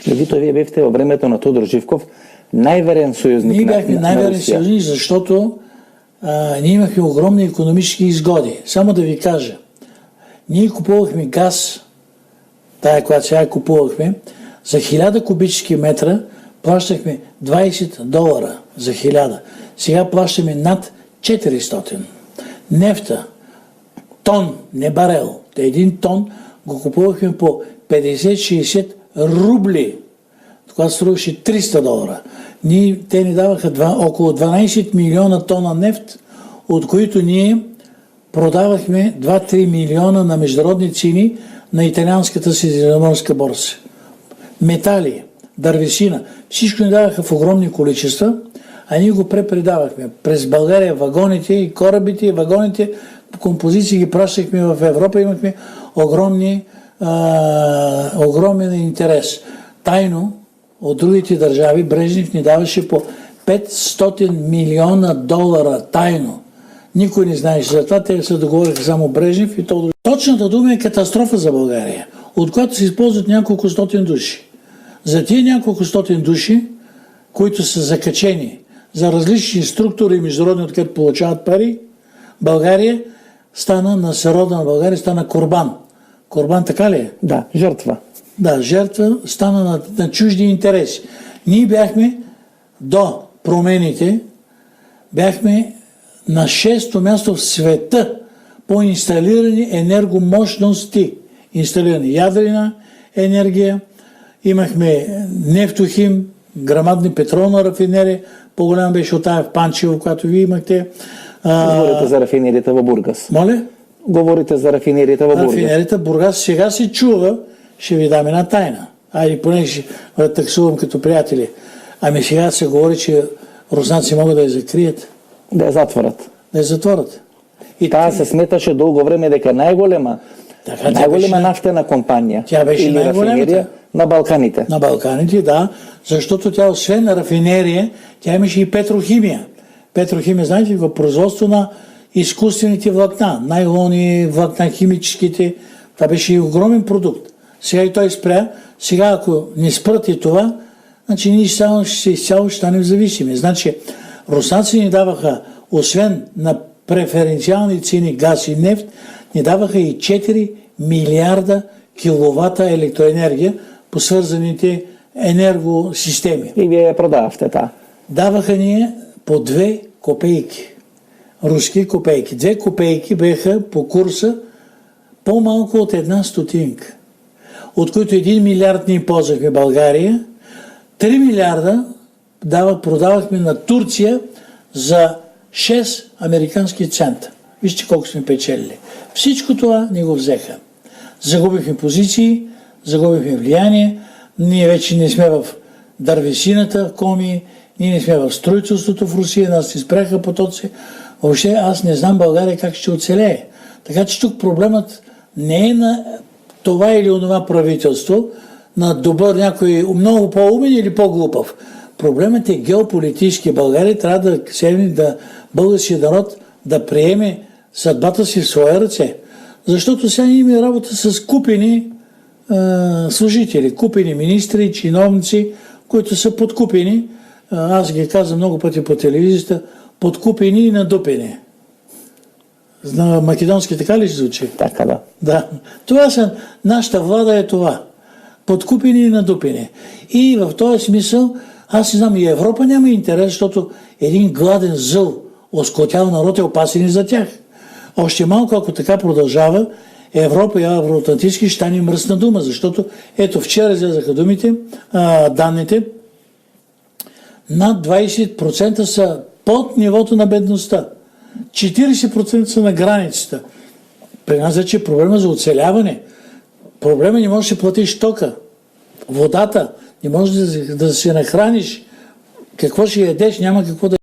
Другито, вие бяхте във времето на Тодор Живков най-верен съюзник. Ние бяхме най-верен съюзник, защото ние имахме огромни икономически изгоди. Само да ви кажа, ние купувахме газ, тая, която сега купувахме, за 1000 кубически метра плащахме $20 за 1000. Сега плащаме над 400. Нефта, тон, не барел, един тон го купувахме по 50-60 рубли. Това струваше $300. Те ни даваха около 12 милиона тона нефт, от които ние продавахме 2-3 милиона на международни цени на италианската средиземноморска борса. Метали, дървесина, всичко ни даваха в огромни количества, а ние го препредавахме. През България вагоните и корабите и вагоните по композиции ги пращахме в Европа, имахме огромен интерес. Тайно от другите държави Брежнев ни даваше по $500 милиона тайно. Никой не знаеше за това, те се договориха само Брежнев и Тодор. Точната дума е катастрофа за България, от която се използват няколко стотин души. За тия няколко стотин души, които са закачени за различни структури международни, откъдето получават пари, България стана, на народа на България стана корбан. Корбан така ли е? Да, жертва. Да, жертва стана на чужди интереси. Ние бяхме до промените, бяхме на 6-то място в света по инсталирани енергомощности. Инсталирани ядрена енергия, имахме нефтохим, грамадни петролна рафинерия, по-голям беше от тая в Панчево, която вие имахте. Говорите за рафинерията в Бургас. Моля? Говорите за рафинерията в Бургас. Рафинерията в Бургас сега се чува, ще ви дам една тайна. Айде, поне ще таксувам като приятели. Ами сега се говори, че руснаци могат да я закрият. Да я затворят. Да я затворят. И тая се сметаше дълго време дека най-голема нафтена компания. Тя беше най-големата. На Балканите. На Балканите, да, защото тя освен на рафинерия, тя имаше и петрохимия. Петрохимия, знаете ли, производство на изкуствените влакна, найлони, влакна, химическите. Това беше и огромен продукт. Сега и той спря. Сега, ако не спрат и това, значи ние изцяло ще станем зависими. Значи, руснаци ни даваха, освен на преференциални цени газ и нефт, ни даваха и 4 милиарда киловата електроенергия по свързаните енергосистеми. И вие я продавахте, та. Даваха ни по 2 копейки. Руски копейки. 2 копейки беха по курса по-малко от 1 стотинка. От които 1 милиард ни ползвахме България, 3 милиарда продавахме на Турция за 6 американски цента. Вижте колко сме печелили. Всичко това ни го взеха. Загубихме позиции, загубихме влияние, ние вече не сме в дървесината в Коми, ние не сме в строителството в Русия, нас се спряха потоци. Въобще аз не знам България как ще оцелее. Така че тук проблемът не е на това или онова правителство, на добър някой много по-умен или по-глупав. Проблемът е геополитически. България трябва да седне българския народ да приеме съдбата си в своя ръце. Защото сега има работа с купени служители, купени министри, чиновници, които са подкупени. Аз ги казвам много пъти по телевизията, подкупени и надупени. На македонски така ли ще звучи? Така, да. Да. Това са, нашата влада е това. Подкупени и надупени. И в този смисъл, аз не знам, и Европа няма интерес, защото един гладен, зъл, оскотял народ е опасен и за тях. Още малко, ако така продължава, Европа и евроатлантически ще стане мръсна дума, защото ето вчера излезаха данните, над 20% са под нивото на бедността. 40% са на границата. При нас вече е проблема за оцеляване. Проблема не можеш да платиш тока, водата, не можеш да се нахраниш. Какво ще ядеш, няма какво да